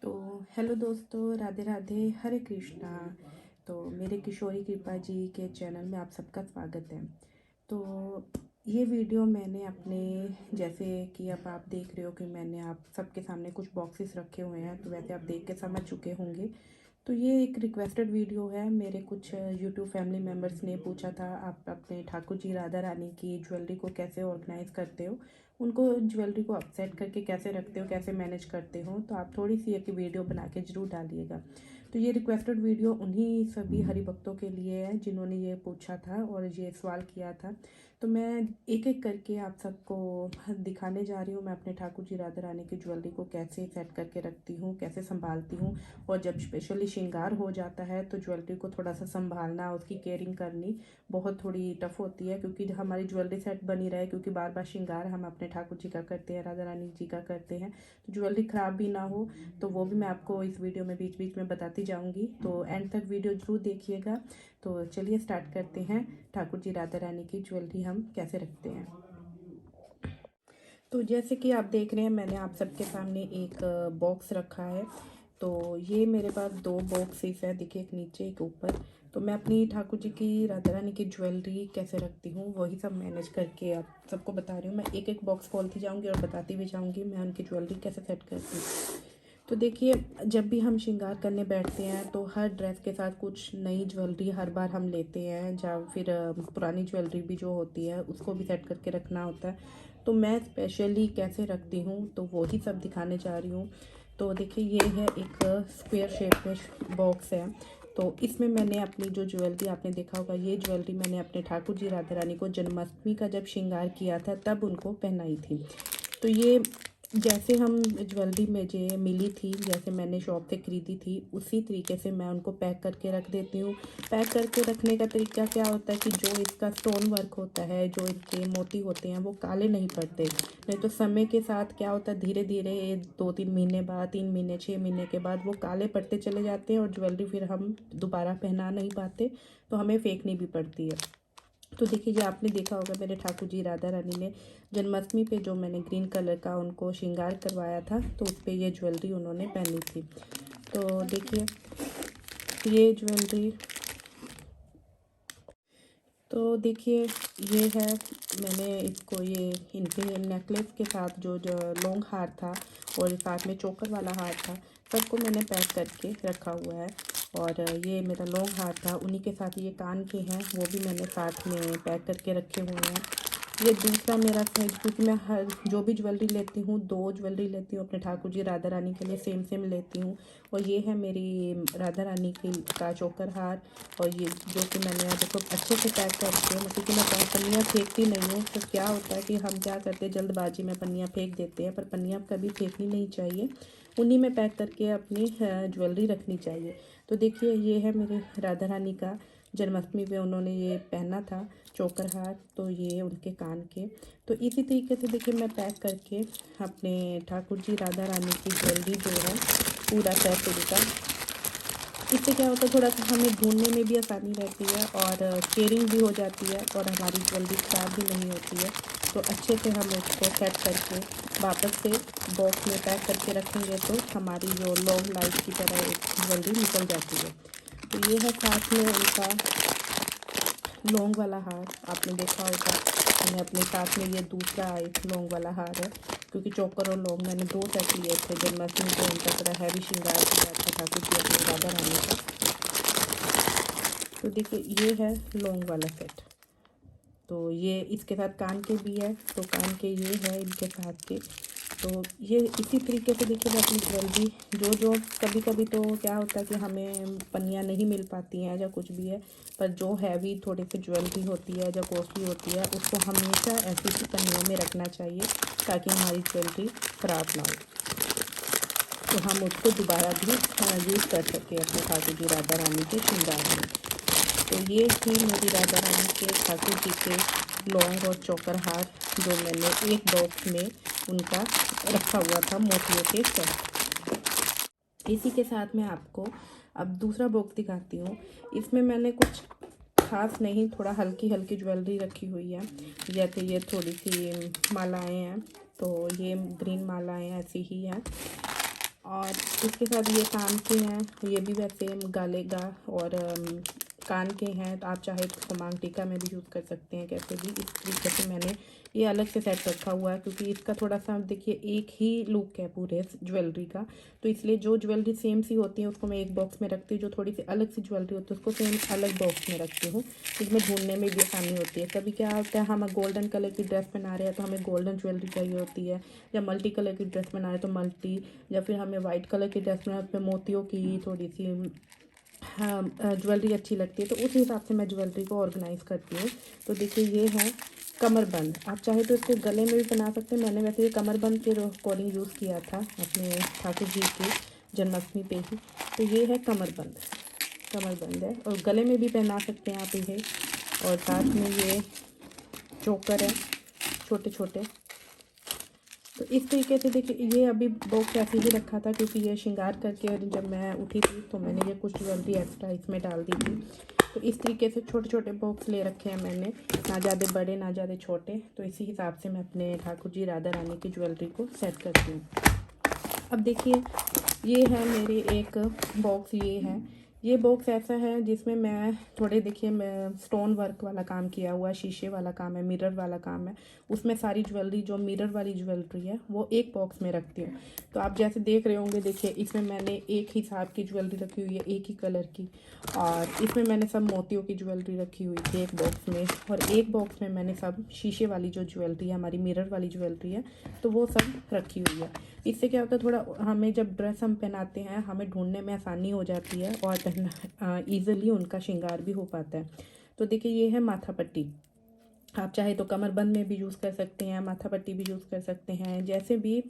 तो हेलो दोस्तों, राधे राधे, हरे कृष्णा। तो मेरे किशोरी कृपा जी के चैनल में आप सबका स्वागत है। तो ये वीडियो मैंने अपने, जैसे कि अब आप देख रहे हो कि मैंने आप सबके सामने कुछ बॉक्सेस रखे हुए हैं, तो वैसे आप देख के समझ चुके होंगे। तो ये एक रिक्वेस्टेड वीडियो है। मेरे कुछ यूट्यूब फैमिली मेम्बर्स ने पूछा था, आप अपने ठाकुर जी राधा रानी की ज्वेलरी को कैसे ऑर्गेनाइज़ करते हो, उनको ज्वेलरी को अपसेट करके कैसे रखते हो, कैसे मैनेज करते हो। तो आप थोड़ी सी एक वीडियो बना के ज़रूर डालिएगा। तो ये रिक्वेस्टेड वीडियो उन्हीं सभी हरि भक्तों के लिए है जिन्होंने ये पूछा था और ये सवाल किया था। तो मैं एक एक करके आप सबको दिखाने जा रही हूँ, मैं अपने ठाकुर जी राधा रानी की ज्वेलरी को कैसे सेट करके रखती हूँ, कैसे संभालती हूँ। और जब स्पेशली श्रृंगार हो जाता है तो ज्वेलरी को थोड़ा सा संभालना, उसकी केयरिंग करनी बहुत थोड़ी टफ होती है, क्योंकि हमारी ज्वेलरी सेट बनी रहे, क्योंकि बार बार श्रृंगार हम अपने ठाकुर जी का करते हैं, राधा रानी जी का करते हैं, तो ज्वेलरी ख़राब भी ना हो। तो वो भी मैं आपको इस वीडियो में बीच बीच में बताती जाऊंगी, तो एंड तक वीडियो ज़रूर देखिएगा। तो चलिए स्टार्ट करते हैं, ठाकुर जी राधा रानी की ज्वेलरी हम कैसे रखते हैं। तो जैसे कि आप देख रहे हैं, मैंने आप सबके सामने एक बॉक्स रखा है। तो ये मेरे पास दो बॉक्सेस है, देखिए, एक नीचे एक ऊपर। तो मैं अपनी ठाकुर जी की राधा रानी की ज्वेलरी कैसे रखती हूँ वही सब मैनेज करके आप सबको बता रही हूँ। मैं एक एक बॉक्स खोलती जाऊँगी और बताती भी जाऊँगी मैं उनकी ज्वेलरी कैसे सेट करती हूँ। तो देखिए, जब भी हम श्रृंगार करने बैठते हैं तो हर ड्रेस के साथ कुछ नई ज्वेलरी हर बार हम लेते हैं, या फिर पुरानी ज्वेलरी भी जो होती है उसको भी सेट करके रखना होता है। तो मैं स्पेशली कैसे रखती हूँ तो वही सब दिखाने जा रही हूँ। तो देखिए, ये है एक स्क्वायर शेप में बॉक्स है। तो इसमें मैंने अपनी जो ज्वेलरी, आपने देखा होगा, ये ज्वेलरी मैंने अपने ठाकुर जी राधा रानी को जन्माष्टमी का जब श्रृंगार किया था तब उनको पहनाई थी। तो ये जैसे हम ज्वेलरी मुझे मिली थी, जैसे मैंने शॉप से ख़रीदी थी, उसी तरीके से मैं उनको पैक करके रख देती हूँ। पैक करके रखने का तरीका क्या होता है कि जो इसका स्टोन वर्क होता है, जो इसके मोती होते हैं, वो काले नहीं पड़ते। नहीं तो समय के साथ क्या होता है, धीरे धीरे 2-3 महीने बाद, 3 महीने, 6 महीने के बाद वो काले पड़ते चले जाते हैं और ज्वेलरी फिर हम दोबारा पहना नहीं पाते, तो हमें फेंकनी भी पड़ती है। तो देखिए, ये आपने देखा होगा, मेरे ठाकुर जी राधा रानी ने जन्माष्टमी पे जो मैंने ग्रीन कलर का उनको श्रृंगार करवाया था, तो उस पर ये ज्वेलरी उन्होंने पहनी थी। तो देखिए, ये ज्वेलरी, तो देखिए, ये है, मैंने इसको, ये इनके नेकलेस के साथ जो जो लॉन्ग हार था और साथ में चोकर वाला हार था, सबको मैंने पैक करके रखा हुआ है। और ये मेरा लॉन्ग हार था, उन्हीं के साथ ये कान के हैं, वो भी मैंने साथ में पैक करके रखे हुए हैं। ये दूसरा मेरा साइज, क्योंकि मैं हर जो भी ज्वेलरी लेती हूँ, दो ज्वेलरी लेती हूँ अपने ठाकुर जी राधा रानी के लिए, सेम सेम लेती हूँ। और ये है मेरी राधा रानी की का चोकर हार। और ये जो कि मैंने यहाँ देखो अच्छे से पैक करके, क्योंकि मैं पन्नियाँ फेंकती नहीं हूँ। तो क्या होता है कि हम क्या करते हैं, जल्दबाजी में पन्नियाँ फेंक देते हैं, पर पन्नियाँ कभी फेंकनी नहीं चाहिए, उन्हीं में पैक करके अपनी ज्वेलरी रखनी चाहिए। तो देखिए, ये है मेरे राधा रानी का जन्माष्टमी पे उन्होंने ये पहना था चोकर हार, तो ये उनके कान के। तो इसी तरीके से देखिए, मैं पैक करके अपने ठाकुर जी राधा रानी की ज्वेलरी जो है, पूरा सेट उनका, इससे क्या होता है, थोड़ा सा हमें ढूंढने में भी आसानी रहती है और केयरिंग भी हो जाती है और हमारी ज्वेलरी ख़राब भी नहीं होती है। तो अच्छे से हम उसको सेट करके वापस से बॉक्स में पैक करके रखेंगे तो हमारी जो लॉन्ग लाइफ की तरह एक ज्वेलरी निकल जाती है। तो ये है साथ में उनका लौंग वाला हार, आपने देखा होगा, मैंने अपने साथ में ये दूसरा एक लौंग वाला हार है, क्योंकि चोकर और लौंग मैंने दो सेट लिए थे जन्माष्टमी को, उनका थोड़ा हैवी श्रृंगार किया था ठाकुर जी अपने राधा रानी का। तो देखिए, ये है लौंग वाला सेट। तो ये इसके साथ कान के भी है, तो कान के ये है इनके साथ के। तो ये इसी तरीके से देखिए, मैं अपनी ज्वेलरी जो जो कभी कभी तो क्या होता है कि हमें पन्नियाँ नहीं मिल पाती हैं या कुछ भी है, पर जो हैवी थोड़ी सी ज्वेलरी होती है, जो कॉस्टली होती है, उसको हमेशा ऐसी ही पन्नियों में रखना चाहिए ताकि हमारी ज्वेलरी ख़राब ना हो, तो हम उसको दोबारा भी यूज़ कर सकें अपने ठाकुर जी राधा रानी के श्रृंगार में। तो ये थी मेरी राधा रानी के ठाकुर जी के लौंग और चोकर हार, जो मैंने एक बॉक्स में उनका रखा हुआ था मोतियों के साथ। इसी के साथ मैं आपको अब दूसरा बॉक्स दिखाती हूँ। इसमें मैंने कुछ खास नहीं, थोड़ा हल्की हल्की ज्वेलरी रखी हुई है। जैसे ये थोड़ी सी मालाएं हैं, तो ये ग्रीन मालाएं ऐसी ही हैं। और इसके साथ ये कान के हैं, ये भी वैसे गलेगा और कान के हैं, तो आप चाहे तो इसको मांग टीका में भी यूज़ कर सकते हैं। कैसे भी इस तरीके से मैंने ये अलग से सेट रखा हुआ है, क्योंकि इसका थोड़ा सा देखिए एक ही लुक है पूरे ज्वेलरी का, तो इसलिए जो ज्वेलरी सेम सी होती है उसको मैं एक बॉक्स में रखती हूँ, जो थोड़ी सी अलग सी ज्वेलरी होती है उसको सेम अलग बॉक्स में रखती हूँ। इसमें ढूंढने में भी आसानी होती है। कभी क्या होता है, हम गोल्डन कलर की ड्रेस बना रहे हैं तो हमें गोल्डन ज्वेलरी चाहिए होती है, या मल्टी कलर की ड्रेस बना रहे हैं तो मल्टी, या फिर हमें वाइट कलर की ड्रेस बना पे मोतियों की थोड़ी सी हाँ ज्वेलरी अच्छी लगती है, तो उस हिसाब से मैं ज्वेलरी को ऑर्गेनाइज़ करती हूँ। तो देखिए ये है कमरबंद, आप चाहे तो इसको गले में भी बना सकते हैं। मैंने वैसे ये कमरबंद के अकॉर्डिंग यूज़ किया था अपने ठाकुर जी की जन्माष्टमी पे ही। तो ये है कमरबंद, कमरबंद है और गले में भी पहना सकते हैं आप इसे। और साथ में ये चोकर है छोटे छोटे। तो इस तरीके से देखिए ये अभी बॉक्स ऐसे ही रखा था, क्योंकि ये श्रृंगार करके और जब मैं उठी थी तो मैंने ये कुछ ज्वेलरी एक्स्ट्रा इसमें डाल दी थी। तो इस तरीके से छोटे छोटे बॉक्स ले रखे हैं मैंने, ना ज़्यादा बड़े ना ज़्यादा छोटे। तो इसी हिसाब से मैं अपने ठाकुर जी राधा रानी की ज्वेलरी को सेट करती हूँ। अब देखिए ये है मेरे एक बॉक्स, ये बॉक्स ऐसा है जिसमें मैं थोड़े देखिए मैं स्टोन वर्क वाला काम किया हुआ है, शीशे वाला काम है, मिरर वाला काम है। उसमें सारी ज्वेलरी जो मिरर वाली ज्वेलरी है वो एक बॉक्स में रखती हूँ। तो आप जैसे देख रहे होंगे, देखिए इसमें मैंने एक हिसाब की ज्वेलरी रखी हुई है, एक ही कलर की, और इसमें मैंने सब मोतियों की ज्वेलरी रखी हुई थी एक बॉक्स में, और एक बॉक्स में मैंने सब शीशे वाली जो ज्वेलरी है, हमारी मिरर वाली ज्वेलरी है, तो वो सब रखी हुई है। इससे क्या होता है, थोड़ा हमें जब ड्रेस हम पहनाते हैं हमें ढूंढने में आसानी हो जाती है और ईज़िली उनका श्रृंगार भी हो पाता है। तो देखिए ये है माथा पट्टी, आप चाहे तो कमरबंद में भी यूज़ कर सकते हैं, माथा पट्टी भी यूज़ कर सकते हैं। जैसे भी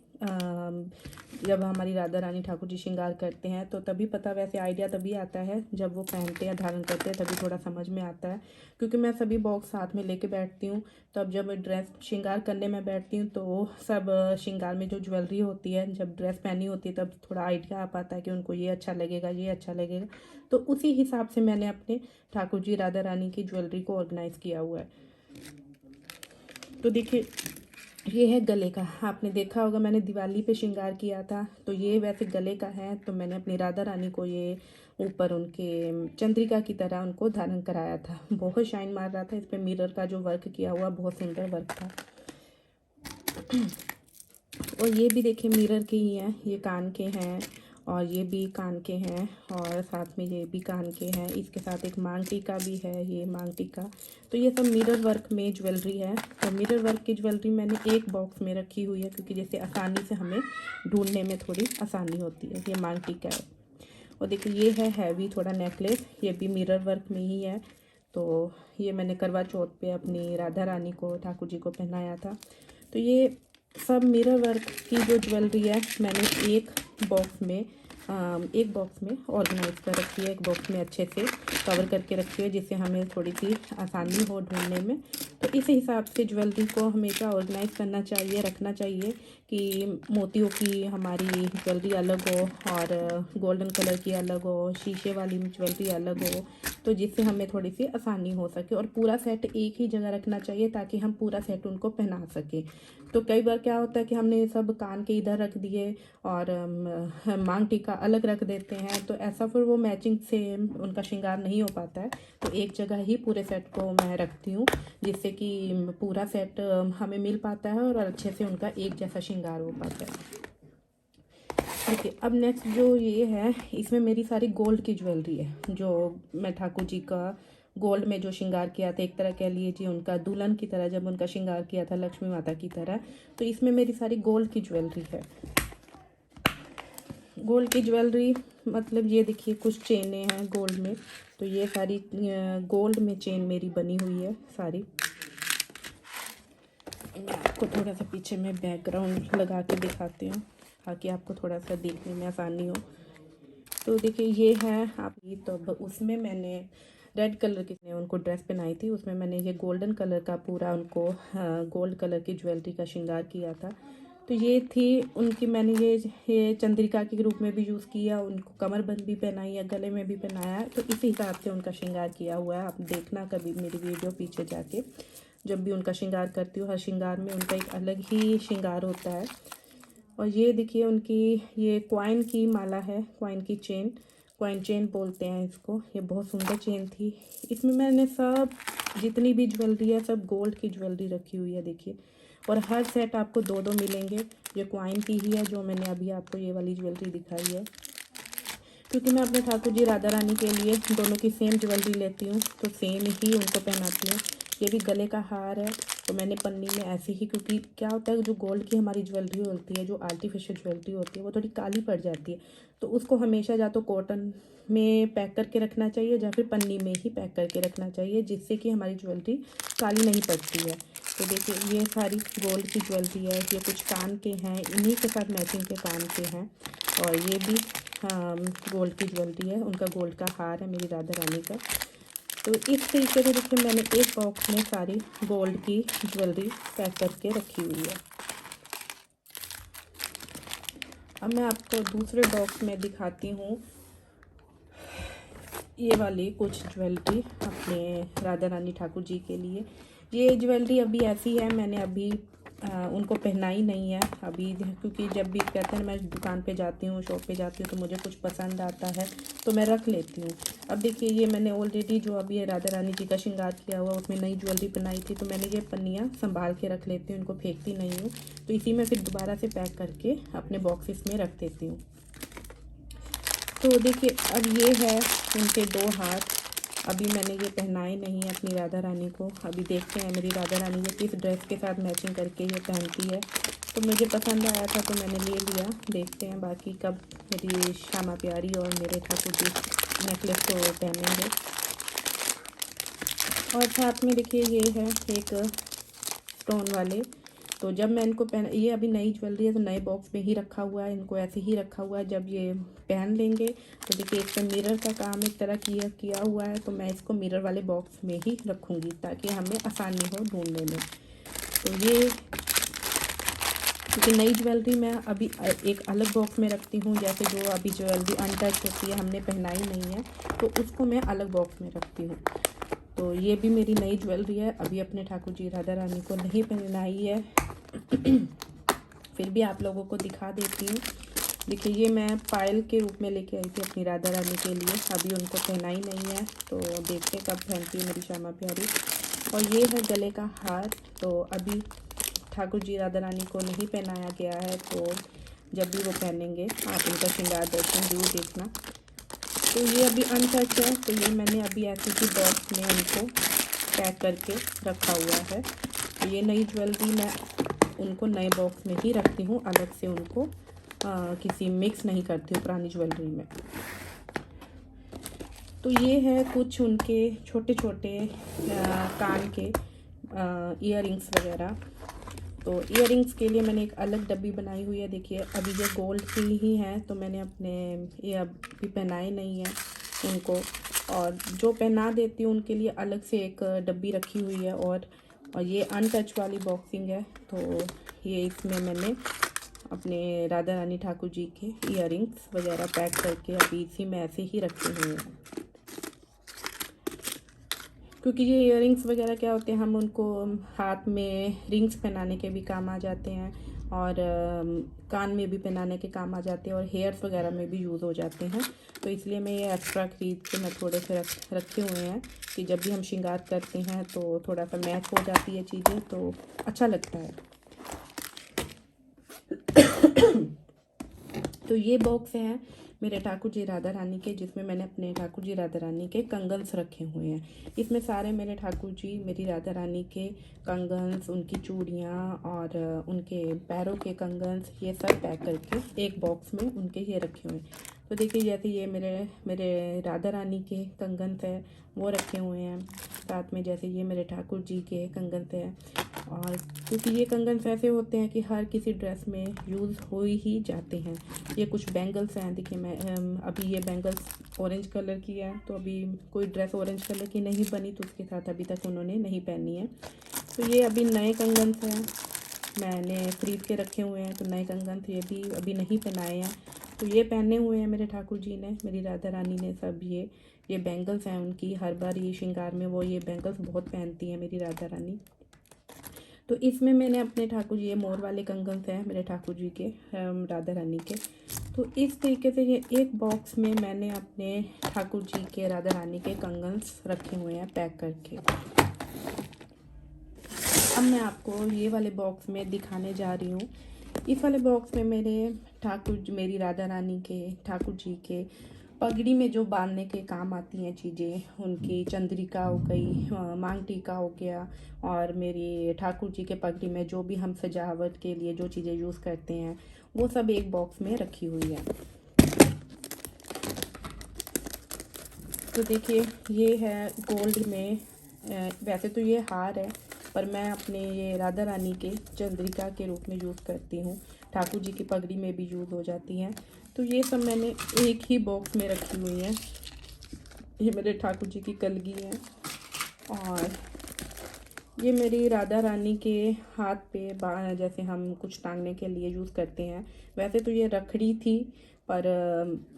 जब हमारी राधा रानी ठाकुर जी श्रृंगार करते हैं तो तभी पता, वैसे आइडिया तभी आता है जब वो पहनते हैं धारण करते हैं, तभी थोड़ा समझ में आता है। क्योंकि मैं सभी बॉक्स साथ में लेके बैठती हूँ, तब जब मैं ड्रेस श्रृंगार करने में बैठती हूँ तो सब श्रृंगार में जो ज्वेलरी होती है, जब ड्रेस पहनी होती है तब थोड़ा आइडिया आ पाता है कि उनको ये अच्छा लगेगा, ये अच्छा लगेगा। तो उसी हिसाब से मैंने अपने ठाकुर जी राधा रानी की ज्वेलरी को ऑर्गेनाइज़ किया हुआ है। तो देखिए ये है गले का, आपने देखा होगा मैंने दिवाली पे श्रृंगार किया था, तो ये वैसे गले का है। तो मैंने अपनी राधा रानी को ये ऊपर उनके चंद्रिका की तरह उनको धारण कराया था। बहुत शाइन मार रहा था, इस पर मिरर का जो वर्क किया हुआ बहुत सुंदर वर्क था। और ये भी देखिए मिरर के ही हैं, ये कान के हैं और ये भी कान के हैं, और साथ में ये भी कान के हैं। इसके साथ एक मांग टीका भी है, ये मांग टीका। तो ये सब मिरर वर्क में ज्वेलरी है। तो मिरर वर्क की ज्वेलरी मैंने एक बॉक्स में रखी हुई है, क्योंकि जैसे आसानी से हमें ढूंढने में थोड़ी आसानी होती है। ये मांग टीका है। और देखिए ये है हैवी थोड़ा नेकलेस, ये भी मिरर वर्क में ही है। तो ये मैंने करवा चौथ पे अपनी राधा रानी को ठाकुर जी को पहनाया था। तो ये सब मिरर वर्क की जो ज्वेलरी है मैंने एक बॉक्स में ऑर्गेनाइज कर रखी है, एक बॉक्स में अच्छे से कवर करके रखी है, जिससे हमें थोड़ी सी आसानी हो ढूंढने में। तो इस हिसाब से ज्वेलरी को हमेशा ऑर्गेनाइज करना चाहिए, रखना चाहिए कि मोतियों की हमारी ज्वेलरी अलग हो और गोल्डन कलर की अलग हो, शीशे वाली ज्वेलरी अलग हो, तो जिससे हमें थोड़ी सी आसानी हो सके। और पूरा सेट एक ही जगह रखना चाहिए ताकि हम पूरा सेट उनको पहना सकें। तो कई बार क्या होता है कि हमने सब कान के इधर रख दिए और मांग टीका अलग रख देते हैं, तो ऐसा फिर वो मैचिंग से उनका श्रृंगार नहीं हो पाता है। तो एक जगह ही पूरे सेट को मैं रखती हूँ, जिससे कि पूरा सेट हमें मिल पाता है और अच्छे से उनका एक जैसा श्रृंगार हो पाता है। देखिए अब नेक्स्ट जो ये है, इसमें मेरी सारी गोल्ड की ज्वेलरी है, जो मैं ठाकुर जी का गोल्ड में जो श्रृंगार किया था, एक तरह कह लीजिए उनका दुल्हन की तरह जब उनका श्रृंगार किया था लक्ष्मी माता की तरह। तो इसमें मेरी सारी गोल्ड की ज्वेलरी है। गोल्ड की ज्वेलरी मतलब ये देखिए कुछ चेनें हैं गोल्ड में, तो ये सारी गोल्ड में चेन मेरी बनी हुई है सारी। मैं आपको थोड़ा सा पीछे में बैकग्राउंड लगा के दिखाती हूँ ताकि आपको थोड़ा सा देखने में आसानी हो। तो देखिए ये है आप ये, तो उसमें मैंने रेड कलर की उनको ड्रेस पहनाई थी, उसमें मैंने ये गोल्डन कलर का पूरा उनको गोल्ड कलर की ज्वेलरी का श्रृंगार किया था। तो ये थी उनकी, मैंने ये चंद्रिका के रूप में भी यूज़ किया, उनको कमरबंद भी पहनाई है, गले में भी पहनाया है। तो इसी हिसाब से उनका श्रृंगार किया हुआ है। आप देखना कभी मेरी वीडियो पीछे जाके, जब भी उनका श्रृंगार करती हूँ हर श्रृंगार में उनका एक अलग ही श्रृंगार होता है। और ये देखिए उनकी ये कॉइन की माला है, कॉइन की चेन, कॉइन चेन बोलते हैं इसको। ये बहुत सुंदर चेन थी। इसमें मैंने सब जितनी भी ज्वेलरी है सब गोल्ड की ज्वेलरी रखी हुई है देखिए। और हर सेट आपको दो दो मिलेंगे। ये कॉइन की ही है जो मैंने अभी आपको ये वाली ज्वेलरी दिखाई है, क्योंकि मैं अपने ठाकुर जी राधा रानी के लिए दोनों की सेम ज्वेलरी लेती हूँ, तो सेम ही उनको पहनाती हूँ। ये भी गले का हार है, तो मैंने पन्नी में ऐसे ही, क्योंकि क्या होता है जो गोल्ड की हमारी ज्वेलरी होती है, जो आर्टिफिशियल ज्वेलरी होती है, वो थोड़ी काली पड़ जाती है, तो उसको हमेशा या तो कॉटन में पैक करके रखना चाहिए या फिर पन्नी में ही पैक करके रखना चाहिए, जिससे कि हमारी ज्वेलरी काली नहीं पड़ती है। तो देखिए ये सारी गोल्ड की ज्वेलरी है। ये कुछ कान के हैं, इन्हीं के साथ मैचिंग के कान के हैं। और ये भी गोल्ड की ज्वेलरी है, उनका गोल्ड का हार है मेरी राधा रानी का। तो इस तरीके से देखिए मैंने एक बॉक्स में सारी गोल्ड की ज्वेलरी पैक करके रखी हुई है। अब मैं आपको दूसरे बॉक्स में दिखाती हूँ ये वाली कुछ ज्वेलरी अपने राधा रानी ठाकुर जी के लिए। ये ज्वेलरी अभी ऐसी है, मैंने अभी उनको पहनाई नहीं है अभी, क्योंकि जब भी कहते हैं मैं दुकान पे जाती हूँ, शॉप पे जाती हूँ, तो मुझे कुछ पसंद आता है तो मैं रख लेती हूँ। अब देखिए ये मैंने ऑलरेडी जो अभी ये राधा रानी जी का श्रृंगार किया हुआ उसमें नई ज्वेलरी पहनाई थी, तो मैंने ये पन्नियाँ संभाल के रख लेती हूँ, इनको फेंकती नहीं हूँ। तो इसी में फिर दोबारा से पैक करके अपने बॉक्सेस में रख देती हूँ। तो देखिए अब ये है उनके दो हाथ। अभी मैंने ये पहनाए नहीं है अपनी राधा रानी को। अभी देखते हैं मेरी राधा रानी ये किस ड्रेस के साथ मैचिंग करके ये पहनती है। तो मुझे पसंद आया था तो मैंने ले लिया। देखते हैं बाकी कब मेरी श्यामा प्यारी और मेरे ठाकुर जी नेकलेस को पहनेंगे। और साथ में देखिए ये है एक स्टोन वाले। तो जब मैं इनको पहन, ये अभी नई ज्वेलरी है तो नए बॉक्स में ही रखा हुआ है, इनको ऐसे ही रखा हुआ है। जब ये पहन लेंगे तो देखिए इस पर मिरर का काम एक तरह किया हुआ है, तो मैं इसको मिरर वाले बॉक्स में ही रखूँगी ताकि हमें आसानी हो ढूंढने में। तो ये क्योंकि नई ज्वेलरी मैं अभी एक अलग बॉक्स में रखती हूँ, जैसे जो अभी ज्वेलरी अनटच होती है हमने पहनाई नहीं है तो उसको मैं अलग बॉक्स में रखती हूँ। तो ये भी मेरी नई ज्वेलरी है, अभी अपने ठाकुर जी राधा रानी को नहीं पहनाई है फिर भी आप लोगों को दिखा देती हूँ। देखिए ये मैं पायल के रूप में लेके आई थी अपनी राधा रानी के लिए, अभी उनको पहनाई नहीं है, तो देखते कब पहनती है मेरी श्यामा प्यारी। और ये है गले का हार। तो अभी ठाकुर जी राधा रानी को नहीं पहनाया गया है, तो जब भी वो पहनेंगे आप उनका श्रृंगार दर्शन जरूर देखना। तो ये अभी अनटच है, तो ये मैंने अभी ऐसे ही बॉक्स में उनको पैक करके रखा हुआ है। तो ये नई ज्वेलरी मैं उनको नए बॉक्स में ही रखती हूँ, अलग से उनको किसी मिक्स नहीं करती हूँ पुरानी ज्वेलरी में। तो ये है कुछ उनके छोटे छोटे कान के इयररिंग्स वगैरह। तो इयररिंग्स के लिए मैंने एक अलग डब्बी बनाई हुई है। देखिए अभी ये गोल्ड की ही हैं, तो मैंने अपने ये अभी पहनाए नहीं है उनको, और जो पहना देती हूँ उनके लिए अलग से एक डब्बी रखी हुई है। और ये अनटच वाली बॉक्सिंग है, तो ये इसमें मैंने अपने राधा रानी ठाकुर जी के इयररिंग्स वगैरह पैक करके अभी इसी में ऐसे ही रखे हुए हैं। क्योंकि ये इयररिंग्स वगैरह क्या होते हैं, हम उनको हाथ में रिंग्स पहनाने के भी काम आ जाते हैं, और कान में भी पहनाने के काम आ जाते हैं, और हेयर्स वगैरह में भी यूज़ हो जाते हैं। तो इसलिए मैं ये एक्स्ट्रा खरीद के मैं थोड़े से रखे हुए हैं कि जब भी हम श्रृंगार करते हैं तो थोड़ा सा मैच हो जाती है चीज़ें, तो अच्छा लगता है। तो ये बॉक्स है मेरे ठाकुर जी राधा रानी के, जिसमें मैंने अपने ठाकुर जी राधा रानी के कंगन्स रखे हुए हैं। इसमें सारे मेरे ठाकुर जी मेरी राधा रानी के कंगन्स, उनकी चूड़ियाँ और उनके पैरों के कंगन्स, ये सब पैक करके एक बॉक्स में उनके ये रखे हुए हैं। तो देखिए जैसे ये मेरे राधा रानी के कंगन्स है वो रखे हुए हैं, साथ में जैसे ये मेरे ठाकुर जी के कंगन्स हैं। और क्योंकि ये कंगन्स ऐसे होते हैं कि हर किसी ड्रेस में यूज़ हो ही जाते हैं। ये कुछ बैंगल्स हैं, देखिए मैं अभी ये बैंगल्स ऑरेंज कलर की है, तो अभी कोई ड्रेस ऑरेंज कलर की नहीं बनी तो उसके साथ अभी तक उन्होंने नहीं पहनी है। तो ये अभी नए कंगन्स हैं, मैंने खरीद के रखे हुए हैं। तो नए कंगन्स ये भी अभी नहीं पहनाए हैं, तो ये पहने हुए हैं मेरे ठाकुर जी ने, मेरी राधा रानी ने सब। ये बैंगल्स हैं उनकी, हर बार ये श्रृंगार में वो ये बैंगल्स बहुत पहनती हैं मेरी राधा रानी। तो इसमें मैंने अपने ठाकुर जी, ये मोर वाले कंगन हैं मेरे ठाकुर जी के, राधा रानी के। तो इस तरीके से ये एक बॉक्स में मैंने अपने ठाकुर जी के, राधा रानी के कंगन्स रखे हुए हैं पैक करके। अब मैं आपको ये वाले बॉक्स में दिखाने जा रही हूँ। इस वाले बॉक्स में मेरे मेरी राधा रानी के, ठाकुर जी के पगड़ी में जो बांधने के काम आती हैं चीज़ें, उनकी चंद्रिका हो गई, मांग टीका हो गया, और मेरी ठाकुर जी के पगड़ी में जो भी हम सजावट के लिए जो चीज़ें यूज़ करते हैं वो सब एक बॉक्स में रखी हुई है। तो देखिए ये है गोल्ड में, वैसे तो ये हार है पर मैं अपने ये राधा रानी के चंद्रिका के रूप में यूज़ करती हूँ। ठाकुर जी की पगड़ी में भी यूज़ हो जाती हैं। तो ये सब मैंने एक ही बॉक्स में रखी हुई हैं। ये मेरे ठाकुर जी की कलगी है, और ये मेरी राधा रानी के हाथ पे जैसे हम कुछ टांगने के लिए यूज़ करते हैं। वैसे तो ये रखड़ी थी, पर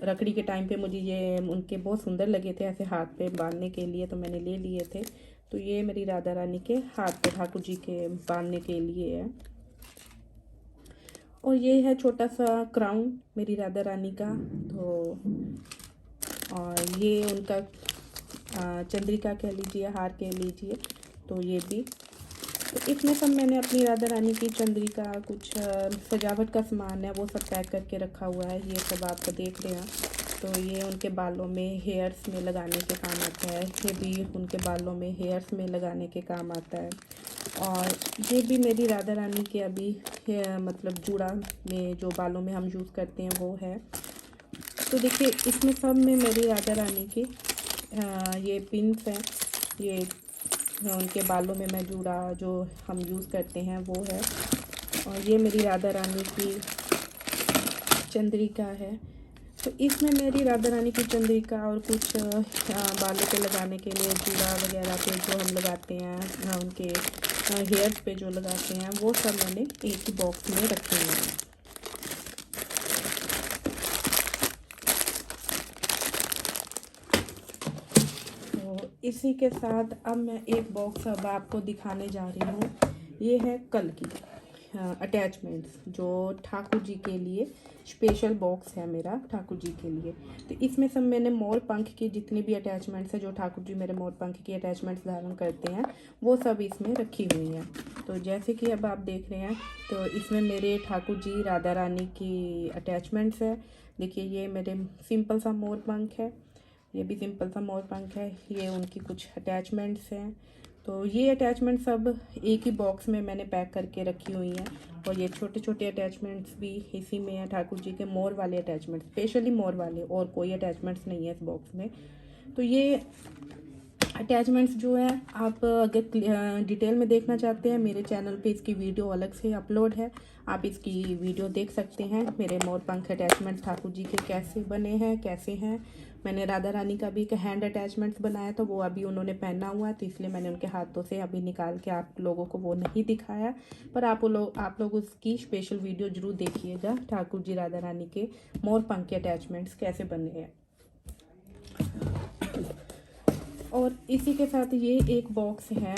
रखड़ी के टाइम पे मुझे ये उनके बहुत सुंदर लगे थे ऐसे हाथ पे बांधने के लिए, तो मैंने ले लिए थे। तो ये मेरी राधा रानी के हाथ पे ठाकुर जी के बांधने के लिए है। और ये है छोटा सा क्राउन मेरी राधा रानी का। तो और ये उनका चंद्रिका कह लीजिए, हार कह लीजिए। तो ये भी, तो इसमें सब मैंने अपनी राधा रानी की चंद्रिका, कुछ सजावट का सामान है वो सब पैक करके रखा हुआ है। ये सब आप देख रहे हैं। तो ये उनके बालों में हेयर्स में लगाने के काम आता है। ये भी उनके बालों में हेयर्स में लगाने के काम आता है। और ये भी मेरी राधा रानी के अभी मतलब जूड़ा में जो बालों में हम यूज़ करते हैं वो है। तो देखिए इसमें सब में मेरी राधा रानी के ये पिन्स हैं। ये उनके बालों में मैं जूड़ा जो हम यूज़ करते हैं वो है। और ये मेरी राधा रानी की चंद्रिका है। तो इसमें मेरी राधा रानी की चंद्रिका और कुछ बालों पे लगाने के लिए जूड़ा वगैरह पे जो हम लगाते हैं, उनके हेयर्स पे जो लगाते हैं, वो सब मैंने एक ही बॉक्स में रखे हुए हैं। तो इसी के साथ अब मैं एक बॉक्स अब आपको दिखाने जा रही हूँ। ये है कल की अटैचमेंट्स, जो ठाकुर जी के लिए स्पेशल बॉक्स है मेरा, ठाकुर जी के लिए। तो इसमें सब मैंने मोर पंख की जितनी भी अटैचमेंट्स है, जो ठाकुर जी मेरे मोर पंख की अटैचमेंट्स धारण करते हैं, वो सब इसमें रखी हुई हैं। तो जैसे कि अब आप देख रहे हैं, तो इसमें मेरे ठाकुर जी, राधा रानी की अटैचमेंट्स है। देखिए ये मेरे सिंपल सा मोर पंख है, ये भी सिंपल सा मोर पंख है। ये उनकी कुछ अटैचमेंट्स हैं। तो ये अटैचमेंट सब एक ही बॉक्स में मैंने पैक करके रखी हुई हैं। और ये छोटे छोटे अटैचमेंट्स भी इसी में है, ठाकुर जी के मोर वाले अटैचमेंट्स, स्पेशली मोर वाले, और कोई अटैचमेंट्स नहीं है इस बॉक्स में। तो ये अटैचमेंट्स जो है, आप अगर डिटेल में देखना चाहते हैं, मेरे चैनल पे इसकी वीडियो अलग से अपलोड है, आप इसकी वीडियो देख सकते हैं। मेरे मोर पंख अटैचमेंट ठाकुर जी के कैसे बने हैं, कैसे हैं। मैंने राधा रानी का भी एक हैंड अटैचमेंट्स बनाया था, वो अभी उन्होंने पहना हुआ है, तो इसलिए मैंने उनके हाथों से अभी निकाल के आप लोगों को वो नहीं दिखाया। पर आप लोग उसकी स्पेशल वीडियो ज़रूर देखिएगा, ठाकुर जी राधा रानी के मोर पंख के अटैचमेंट्स कैसे बने हैं। और इसी के साथ ये एक बॉक्स है।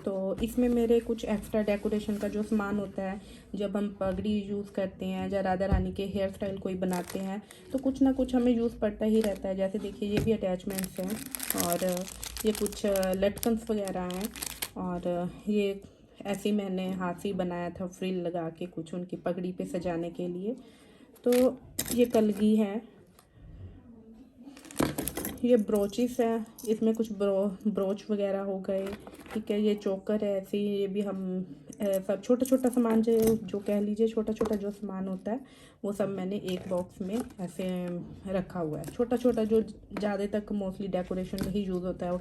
तो इसमें मेरे कुछ एक्स्ट्रा डेकोरेशन का जो सामान होता है, जब हम पगड़ी यूज़ करते हैं या राधा रानी के हेयर स्टाइल कोई बनाते हैं, तो कुछ ना कुछ हमें यूज़ पड़ता ही रहता है। जैसे देखिए ये भी अटैचमेंट्स हैं, और ये कुछ लटकन्स वगैरह हैं। और ये ऐसे ही मैंने हाथ से बनाया था, फ्रिल लगा के कुछ उनकी पगड़ी पे सजाने के लिए। तो ये कलगी है, ये ब्रोचेस है, इसमें कुछ ब्रोच वगैरह हो गए, ठीक है। ये चोकर है ऐसे ही, ये भी हम सब छोटा छोटा सामान जो कह लीजिए, छोटा छोटा जो सामान होता है, वो सब मैंने एक बॉक्स में ऐसे रखा हुआ है। छोटा छोटा जो ज़्यादा तक मोस्टली डेकोरेशन में ही यूज़ होता है, वो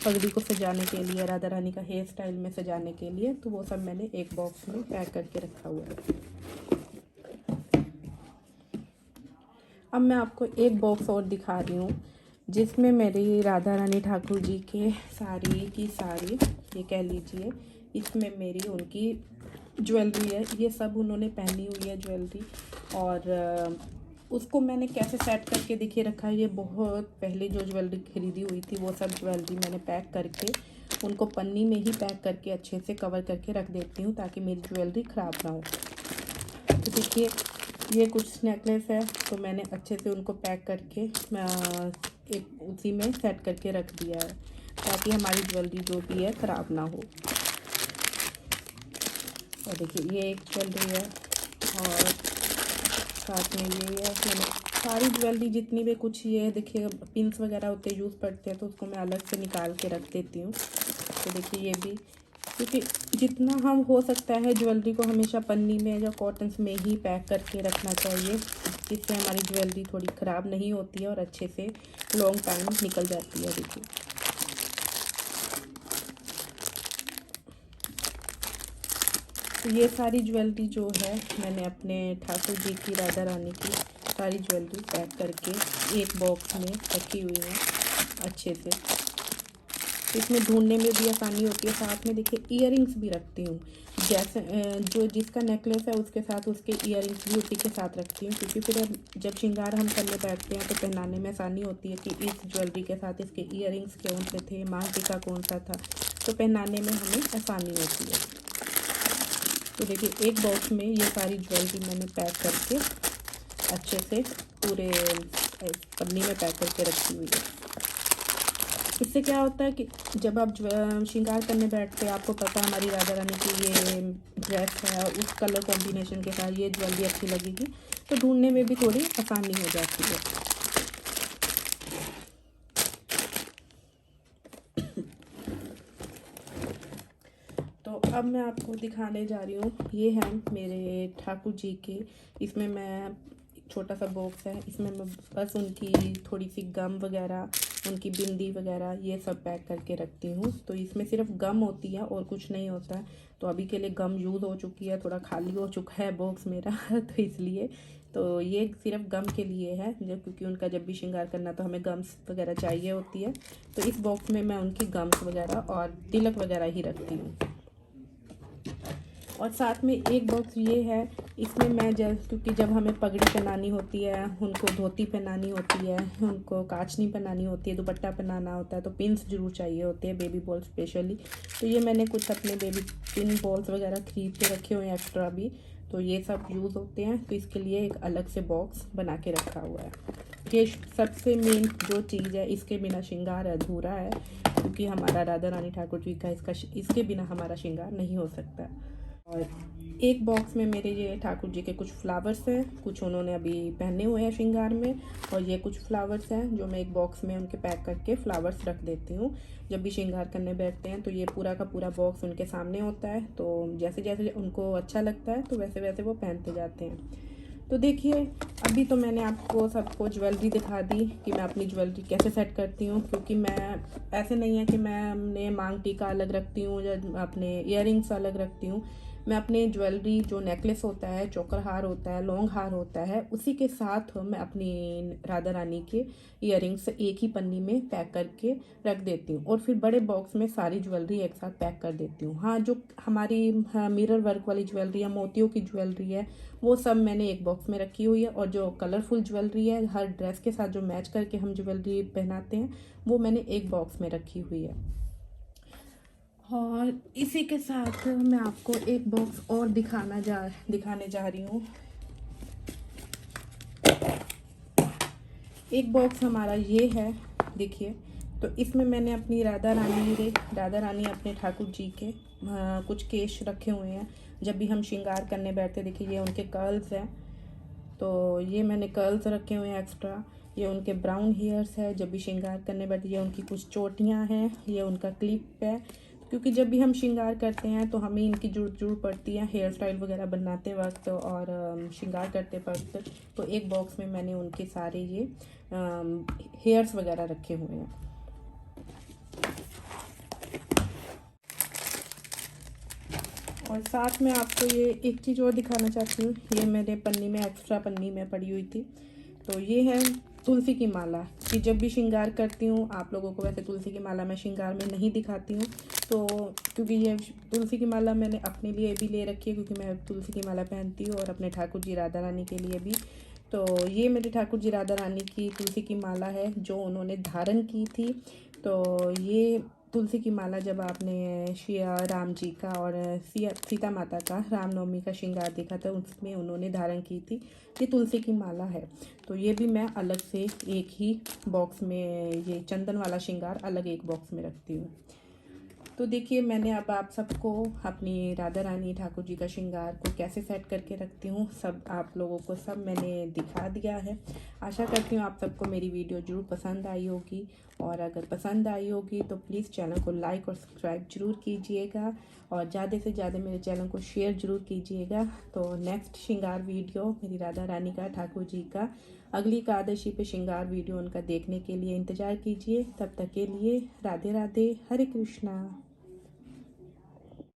पगड़ी को सजाने के लिए, राधा रानी का हेयर स्टाइल में सजाने के लिए, तो वो सब मैंने एक बॉक्स में पैक करके रखा हुआ है। अब मैं आपको एक बॉक्स और दिखा रही हूँ, जिसमें मेरी राधा रानी ठाकुर जी के सारी की सारी, ये कह लीजिए, इसमें मेरी उनकी ज्वेलरी है। ये सब उन्होंने पहनी हुई है ज्वेलरी। और उसको मैंने कैसे सेट करके दिखे रखा है, ये बहुत पहले जो ज्वेलरी खरीदी हुई थी, वो सब ज्वेलरी मैंने पैक करके उनको पन्नी में ही पैक करके अच्छे से कवर करके रख देती हूँ ताकि मेरी ज्वेलरी ख़राब ना हो। तो देखिए ये कुछ नेकलेस है, तो मैंने अच्छे से उनको पैक करके एक उसी में सेट करके रख दिया है ताकि हमारी ज्वेलरी जो भी है ख़राब ना हो। और देखिए ये एक ज्वेलरी है और साथ में ये है। मैंने सारी ज्वेलरी जितनी भी कुछ ये देखिए पिंस वगैरह होते यूज़ पड़ते हैं तो उसको मैं अलग से निकाल के रख देती हूँ। तो देखिए ये भी, क्योंकि जितना हम हो सकता है ज्वेलरी को हमेशा पन्नी में या कॉटन्स में ही पैक करके रखना चाहिए, जिससे हमारी ज्वेलरी थोड़ी ख़राब नहीं होती है और अच्छे से लॉन्ग टाइम निकल जाती है। देखिए तो ये सारी ज्वेलरी जो है मैंने अपने ठाकुर जी की, राधा रानी की सारी ज्वेलरी पैक करके एक बॉक्स में रखी हुई है अच्छे से। इसमें ढूंढने में भी आसानी होती है। साथ में देखिए ईयरिंग्स भी रखती हूँ, जैसे जो जिसका नेकलेस है उसके साथ उसके ईयरिंग्स भी उसी के साथ रखती हूँ, क्योंकि फिर जब श्रृंगार हम करने बैठते हैं तो पहनाने में आसानी होती है कि इस ज्वेलरी के साथ इसके ईयरिंग्स कौन से थे, मांग टीका कौन सा था, तो पहनाने में हमें आसानी होती है। तो देखिए एक बॉक्स में ये सारी ज्वेलरी मैंने पैक करके अच्छे से पूरे पन्नी में पैक करके रखी हुई है। इससे क्या होता है कि जब आप श्रृंगार करने बैठते हैं, आपको पता है हमारी राधा रानी की ये ड्रेस है, उस कलर कॉम्बिनेशन के साथ ये ज्वेलरी अच्छी लगेगी, तो ढूंढने में भी थोड़ी आसानी हो जाती है। तो अब मैं आपको दिखाने जा रही हूँ, ये है मेरे ठाकुर जी के। इसमें मैं छोटा सा बॉक्स है, इसमें मैं बस उनकी थोड़ी सी गम वगैरह, उनकी बिंदी वगैरह ये सब पैक करके रखती हूँ। तो इसमें सिर्फ गम होती है और कुछ नहीं होता है। तो अभी के लिए गम यूज़ हो चुकी है, थोड़ा खाली हो चुका है बॉक्स मेरा तो इसलिए तो ये सिर्फ गम के लिए है, जब क्योंकि उनका जब भी श्रृंगार करना तो हमें गम्स वगैरह चाहिए होती है। तो इस बॉक्स में मैं उनकी गम्स वगैरह और तिलक वगैरह ही रखती हूँ। और साथ में एक बॉक्स ये है, इसमें मैं क्योंकि जब हमें पगड़ी पहनानी होती है, उनको धोती पहनानी होती है, उनको काचनी पहनानी होती है, दुपट्टा पहनाना होता है, तो पिन्स जरूर चाहिए होते हैं, बेबी बॉल स्पेशली। तो ये मैंने कुछ अपने बेबी पिन बॉल्स वगैरह खरीद के रखे हुए हैं एक्स्ट्रा भी, तो ये सब यूज़ होते हैं। तो इसके लिए एक अलग से बॉक्स बना के रखा हुआ है। ये सबसे मेन जो चीज़ है, इसके बिना श्रृंगार अधूरा है, क्योंकि हमारा राधा रानी ठाकुर जी का इसके बिना हमारा श्रृंगार नहीं हो सकता। और एक बॉक्स में मेरे ये ठाकुर जी के कुछ फ्लावर्स हैं, कुछ उन्होंने अभी पहने हुए हैं श्रृंगार में, और ये कुछ फ्लावर्स हैं जो मैं एक बॉक्स में उनके पैक करके फ्लावर्स रख देती हूँ। जब भी श्रृंगार करने बैठते हैं तो ये पूरा का पूरा बॉक्स उनके सामने होता है, तो जैसे जैसे उनको अच्छा लगता है तो वैसे वैसे वो पहनते जाते हैं। तो देखिए अभी तो मैंने आपको सबको ज्वेलरी दिखा दी कि मैं अपनी ज्वेलरी कैसे सेट करती हूँ, क्योंकि मैं ऐसे नहीं है कि मैं अपने मांग टीका अलग रखती हूँ या अपने इयररिंग्स अलग रखती हूँ। मैं अपने ज्वेलरी जो नेकलेस होता है, चोकर हार होता है, लॉन्ग हार होता है, उसी के साथ मैं अपनी राधा रानी के इयररिंग्स एक ही पन्नी में पैक करके रख देती हूँ, और फिर बड़े बॉक्स में सारी ज्वेलरी एक साथ पैक कर देती हूँ। हाँ, जो हमारी मिरर वर्क वाली ज्वेलरी है, मोतियों की ज्वेलरी है, वो सब मैंने एक बॉक्स में रखी हुई है, और जो कलरफुल ज्वेलरी है, हर ड्रेस के साथ जो मैच करके हम ज्वेलरी पहनाते हैं, वो मैंने एक बॉक्स में रखी हुई है। और इसी के साथ मैं आपको एक बॉक्स और दिखाने जा रही हूँ। एक बॉक्स हमारा ये है, देखिए। तो इसमें मैंने अपनी राधा रानी अपने ठाकुर जी के कुछ केश रखे हुए हैं, जब भी हम श्रृंगार करने बैठते। देखिए ये उनके कर्ल्स हैं, तो ये मैंने कर्ल्स रखे हुए हैं एक्स्ट्रा। ये उनके ब्राउन हेयर्स है, जब भी श्रृंगार करने बैठे। ये उनकी कुछ चोटियाँ हैं, ये उनका क्लिप है, क्योंकि जब भी हम श्रृंगार करते हैं तो हमें इनकी जरूरत पड़ती है हेयर स्टाइल वगैरह बनाते वक्त और श्रृंगार करते वक्त। तो एक बॉक्स में मैंने उनके सारे ये हेयर्स वगैरह रखे हुए हैं। और साथ में आपको ये एक चीज़ और दिखाना चाहती हूँ, ये मेरे पन्नी में एक्स्ट्रा पन्नी में पड़ी हुई थी। तो ये है तुलसी की माला, कि जब भी श्रृंगार करती हूँ, आप लोगों को वैसे तुलसी की माला मैं श्रृंगार में नहीं दिखाती हूँ, तो क्योंकि ये तुलसी की माला मैंने अपने लिए भी ले रखी है, क्योंकि मैं तुलसी की माला पहनती हूँ, और अपने ठाकुर जी राधा रानी के लिए भी। तो ये मेरे ठाकुर जी राधा रानी की तुलसी की माला है जो उन्होंने धारण की थी। तो ये तुलसी की माला जब आपने श्री राम जी का और सीता माता का रामनवमी का श्रृंगार देखा था, उसमें उन्होंने धारण की थी, ये तुलसी की माला है। तो ये भी मैं अलग से एक ही बॉक्स में, ये चंदन वाला श्रृंगार अलग एक बॉक्स में रखती हूँ। तो देखिए मैंने अब आप सबको अपनी राधा रानी ठाकुर जी का श्रृंगार को कैसे सेट करके रखती हूँ, सब आप लोगों को सब मैंने दिखा दिया है। आशा करती हूँ आप सबको मेरी वीडियो ज़रूर पसंद आई होगी, और अगर पसंद आई होगी तो प्लीज़ चैनल को लाइक और सब्सक्राइब ज़रूर कीजिएगा, और ज़्यादा से ज़्यादा मेरे चैनल को शेयर ज़रूर कीजिएगा। तो नेक्स्ट श्रृंगार वीडियो मेरी राधा रानी का, ठाकुर जी का, अगली एकादशी पे श्रृंगार वीडियो उनका देखने के लिए इंतज़ार कीजिए। तब तक के लिए राधे राधे, हरे कृष्णा।